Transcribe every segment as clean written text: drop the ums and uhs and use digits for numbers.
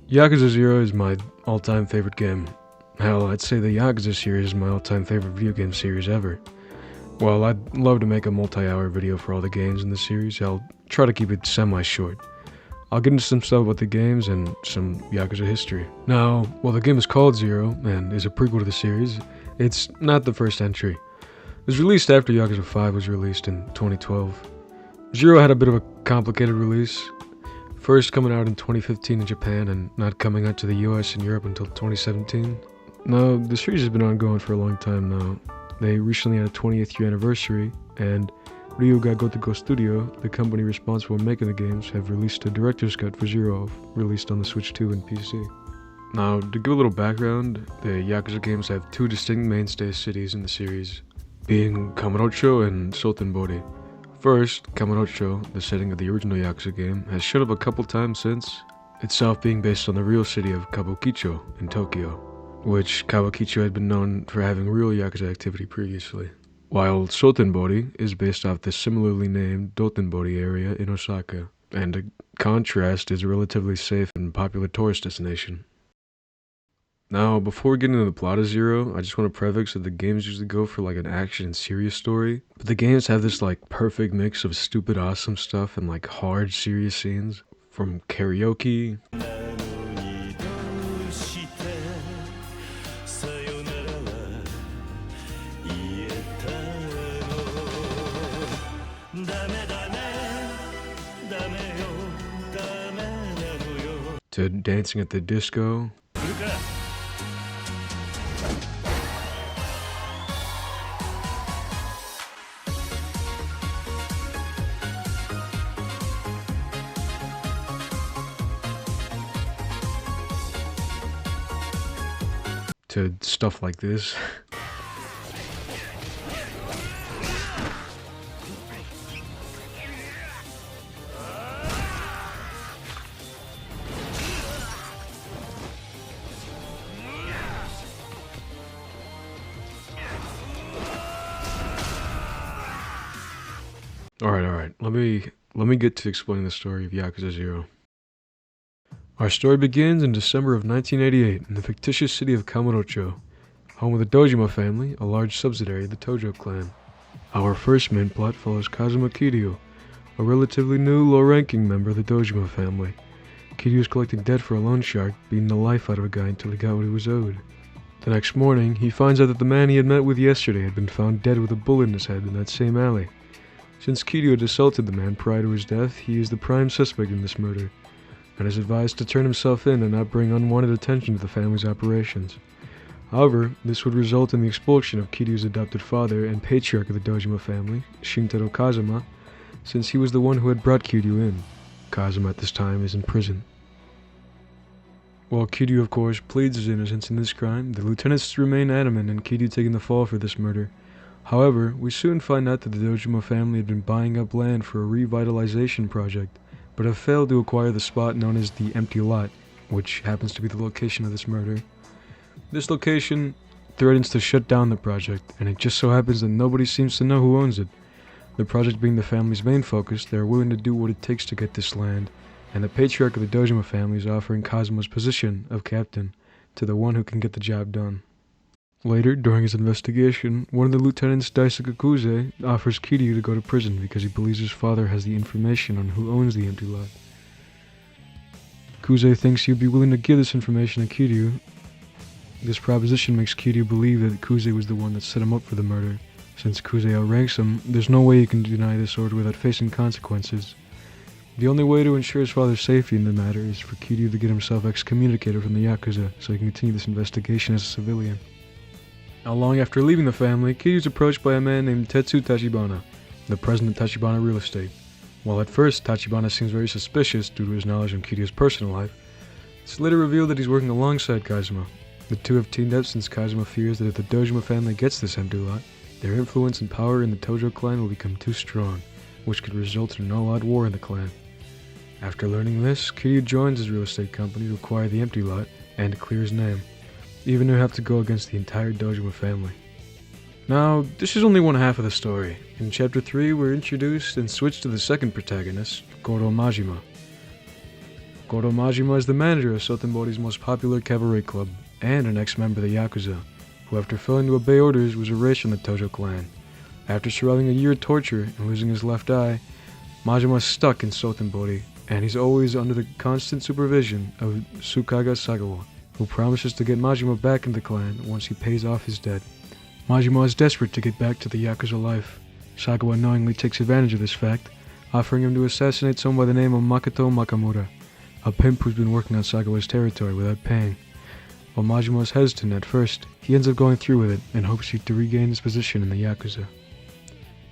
Yakuza 0 is my all-time favorite game. Hell, I'd say the Yakuza series is my all-time favorite video game series ever. While I'd love to make a multi-hour video for all the games in the series, I'll try to keep it semi-short. I'll get into some stuff about the games and some Yakuza history. Now, while the game is called Zero, and is a prequel to the series, it's not the first entry. It was released after Yakuza 5 was released in 2012. Zero had a bit of a complicated release, first coming out in 2015 in Japan and not coming out to the US and Europe until 2017. Now, the series has been ongoing for a long time now. They recently had a 20th year anniversary, and Ryuga Gotoku Studio, the company responsible for making the games, have released a director's cut for Zero, released on the Switch 2 and PC. Now, to give a little background, the Yakuza games have two distinct mainstay cities in the series, being Kamurocho and Sotenbori. First, Kamurocho, the setting of the original Yakuza game, has showed up a couple times since, itself being based on the real city of Kabukicho in Tokyo, which Kabukicho had been known for having real Yakuza activity previously, while Sotenbori is based off the similarly named Dotonbori area in Osaka, and a contrast is a relatively safe and popular tourist destination. Now, before getting into the plot of Zero, I just want to preface that the games usually go for like an action and serious story, but the games have this like perfect mix of stupid awesome stuff and like hard serious scenes, from karaoke to dancing at the disco, to stuff like this. Alright, let me get to explaining the story of Yakuza 0. Our story begins in December of 1988 in the fictitious city of Kamurocho, home of the Dojima family, a large subsidiary of the Tojo clan. Our first main plot follows Kazuma Kiryu, a relatively new, low-ranking member of the Dojima family. Kiryu is collecting debt for a loan shark, beating the life out of a guy until he got what he was owed. The next morning, he finds out that the man he had met with yesterday had been found dead with a bullet in his head in that same alley. Since Kiryu had assaulted the man prior to his death, he is the prime suspect in this murder, and is advised to turn himself in and not bring unwanted attention to the family's operations. However, this would result in the expulsion of Kiryu's adopted father and patriarch of the Dojima family, Shintaro Kazuma, since he was the one who had brought Kiryu in. Kazuma at this time is in prison. While Kiryu of course pleads his innocence in this crime, the lieutenants remain adamant in Kiryu taking the fall for this murder. However, we soon find out that the Dojima family had been buying up land for a revitalization project, but have failed to acquire the spot known as the Empty Lot, which happens to be the location of this murder. This location threatens to shut down the project, and it just so happens that nobody seems to know who owns it. The project being the family's main focus, they are willing to do what it takes to get this land, and the patriarch of the Dojima family is offering Kazuma's position of captain to the one who can get the job done. Later, during his investigation, one of the lieutenants, Daisuke Kuze, offers Kiryu to go to prison because he believes his father has the information on who owns the empty lot. Kuze thinks he would be willing to give this information to Kiryu. This proposition makes Kiryu believe that Kuze was the one that set him up for the murder. Since Kuze outranks him, there's no way he can deny this order without facing consequences. The only way to ensure his father's safety in the matter is for Kiryu to get himself excommunicated from the Yakuza so he can continue this investigation as a civilian. Not long after leaving the family, Kiryu is approached by a man named Tetsu Tachibana, the president of Tachibana Real Estate. While at first Tachibana seems very suspicious due to his knowledge of Kiryu's personal life, it's later revealed that he's working alongside Kazuma. The two have teamed up since Kazuma fears that if the Dojima family gets this empty lot, their influence and power in the Tojo clan will become too strong, which could result in an all-out war in the clan. After learning this, Kiryu joins his real estate company to acquire the empty lot and to clear his name, even to have to go against the entire Dojima family. Now, this is only one half of the story. In Chapter 3, we're introduced and switched to the second protagonist, Goro Majima. Goro Majima is the manager of Sotenbori's most popular cabaret club, and an ex-member of the Yakuza, who after failing to obey orders was erased from the Tojo clan. After surviving a year of torture and losing his left eye, Majima is stuck in Sotenbori, and he's always under the constant supervision of Tsukaga Sagawa, who promises to get Majima back in the clan once he pays off his debt. Majima is desperate to get back to the Yakuza life. Sagawa knowingly takes advantage of this fact, offering him to assassinate someone by the name of Makoto Makamura, a pimp who's been working on Sagawa's territory without paying. While Majima is hesitant at first, he ends up going through with it and hopes to regain his position in the Yakuza.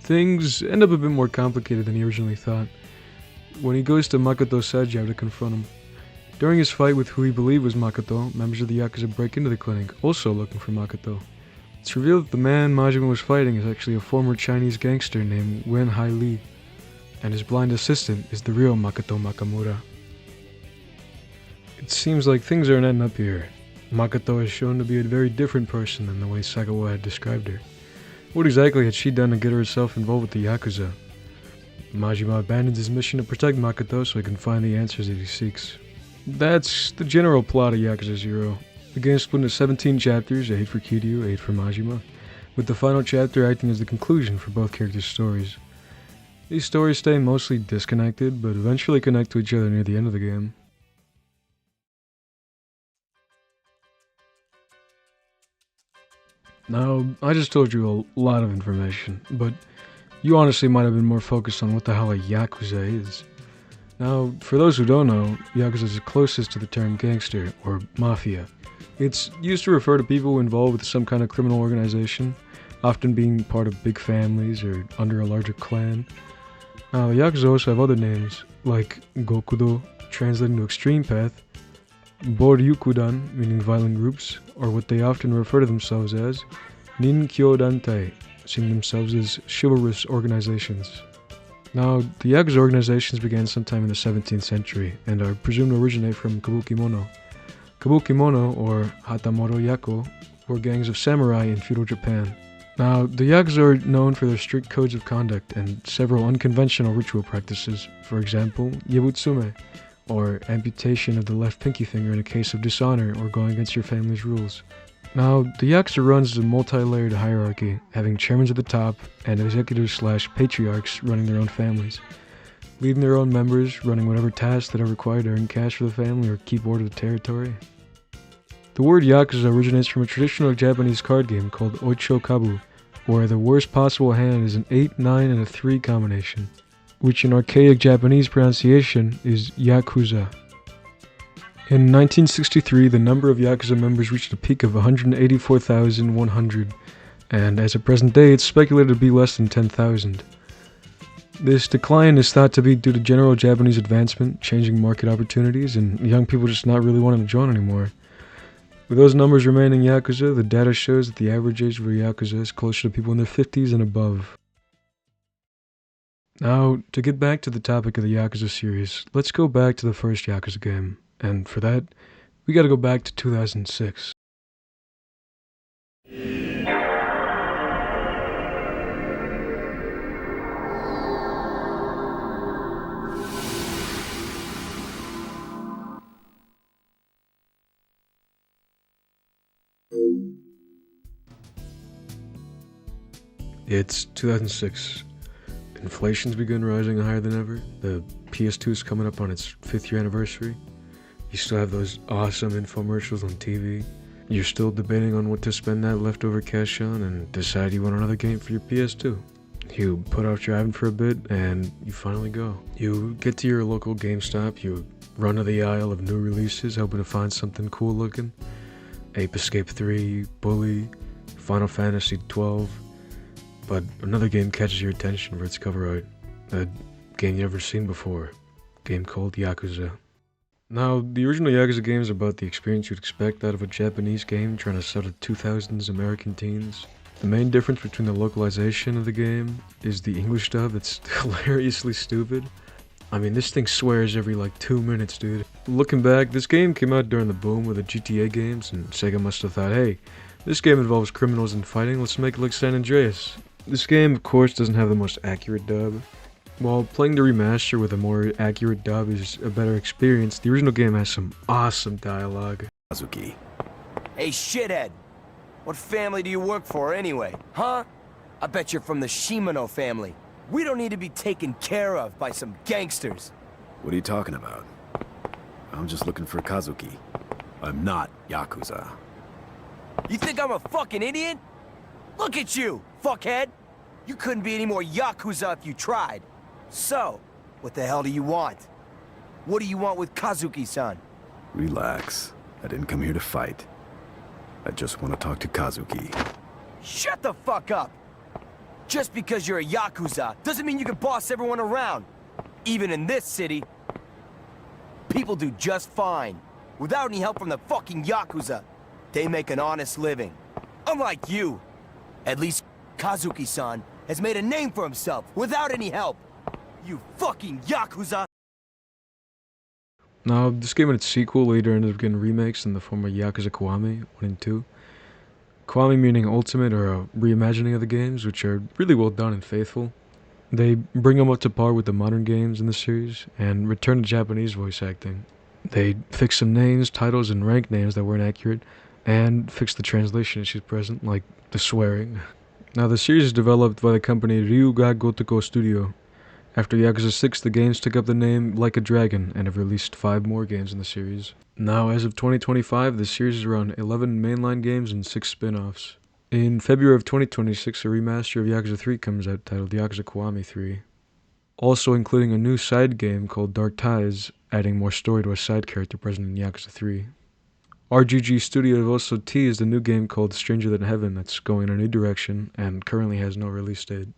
Things end up a bit more complicated than he originally thought, when he goes to Makoto Sajau to confront him. During his fight with who he believed was Makoto, members of the Yakuza break into the clinic, also looking for Makoto. It's revealed that the man Majima was fighting is actually a former Chinese gangster named Wen Hai Li, and his blind assistant is the real Makoto Makamura. It seems like things aren't ending up here. Makoto is shown to be a very different person than the way Sagawa had described her. What exactly had she done to get herself involved with the Yakuza? Majima abandons his mission to protect Makoto so he can find the answers that he seeks. That's the general plot of Yakuza 0. The game is split into 17 chapters, 8 for Kiryu, 8 for Majima, with the final chapter acting as the conclusion for both characters' stories. These stories stay mostly disconnected, but eventually connect to each other near the end of the game. Now, I just told you a lot of information, but you honestly might have been more focused on what the hell a Yakuza is. Now, for those who don't know, Yakuza is the closest to the term gangster, or mafia. It's used to refer to people involved with some kind of criminal organization, often being part of big families or under a larger clan. Now, the Yakuza also have other names, like Gokudo, translating to extreme path, Boryukudan, meaning violent groups, or what they often refer to themselves as, Ninkyo Dantai, seeing themselves as chivalrous organizations. Now, the Yakuza organizations began sometime in the 17th century, and are presumed to originate from Kabukimono. Kabukimono, or Hatamoro Yako, were gangs of samurai in feudal Japan. Now, the Yakuza are known for their strict codes of conduct and several unconventional ritual practices, for example, Yebutsume, or amputation of the left pinky finger in a case of dishonor or going against your family's rules. Now, the Yakuza runs a multi-layered hierarchy, having chairmen at the top and executives/patriarchs running their own families, leading their own members, running whatever tasks that are required to earn cash for the family or keep order of the territory. The word Yakuza originates from a traditional Japanese card game called Ocho Kabu, where the worst possible hand is an 8, 9, and a 3 combination, which in archaic Japanese pronunciation is Yakuza. In 1963, the number of Yakuza members reached a peak of 184,100, and as of present day, it's speculated to be less than 10,000. This decline is thought to be due to general Japanese advancement, changing market opportunities, and young people just not really wanting to join anymore. With those numbers remaining Yakuza, the data shows that the average age of a Yakuza is closer to people in their 50s and above. Now, to get back to the topic of the Yakuza series, let's go back to the first Yakuza game, and for that, we gotta go back to 2006. It's 2006. Inflation's begun rising higher than ever. The PS2 is coming up on its 5th year anniversary. You still have those awesome infomercials on TV. You're still debating on what to spend that leftover cash on and decide you want another game for your PS2. You put off driving for a bit and you finally go. You get to your local GameStop, you run to the aisle of new releases hoping to find something cool looking. Ape Escape 3, Bully, Final Fantasy 12. But another game catches your attention for its cover art. A game you've never seen before. A game called Yakuza. Now, the original Yakuza game is about the experience you'd expect out of a Japanese game trying to sell to 2000s American teens. The main difference between the localization of the game is the English dub. It's hilariously stupid. I mean, this thing swears every like 2 minutes, dude. Looking back, this game came out during the boom of the GTA games, and Sega must have thought, hey, this game involves criminals and fighting, let's make it like San Andreas. This game, of course, doesn't have the most accurate dub. While playing the remaster with a more accurate dub is a better experience, the original game has some awesome dialogue. Kazuki. Hey, shithead! What family do you work for, anyway? Huh? I bet you're from the Shimano family. We don't need to be taken care of by some gangsters. What are you talking about? I'm just looking for Kazuki. I'm not Yakuza. You think I'm a fucking idiot? Look at you, fuckhead! You couldn't be any more Yakuza if you tried. So, what the hell do you want? What do you want with Kazuki-san? Relax. I didn't come here to fight. I just want to talk to Kazuki. Shut the fuck up! Just because you're a Yakuza doesn't mean you can boss everyone around. Even in this city, people do just fine. Without any help from the fucking Yakuza. They make an honest living. Unlike you. At least Kazuki-san has made a name for himself without any help. You fucking Yakuza! Now, this game and its sequel later ended up getting remakes in the form of Yakuza Kiwami 1 and 2. Kiwami meaning ultimate or a reimagining of the games, which are really well done and faithful. They bring them up to par with the modern games in the series, and return to Japanese voice acting. They fix some names, titles, and rank names that weren't accurate, and fix the translation issues present, like the swearing. Now, the series is developed by the company Ryuga Gotoku Studio. After Yakuza 6, the games took up the name Like a Dragon and have released 5 more games in the series. Now, as of 2025, the series is around 11 mainline games and 6 spin-offs. In February of 2026, a remaster of Yakuza 3 comes out titled Yakuza Kiwami 3. Also including a new side game called Dark Ties, adding more story to a side character present in Yakuza 3. RGG Studio also teased a new game called Stranger Than Heaven that's going in a new direction and currently has no release date.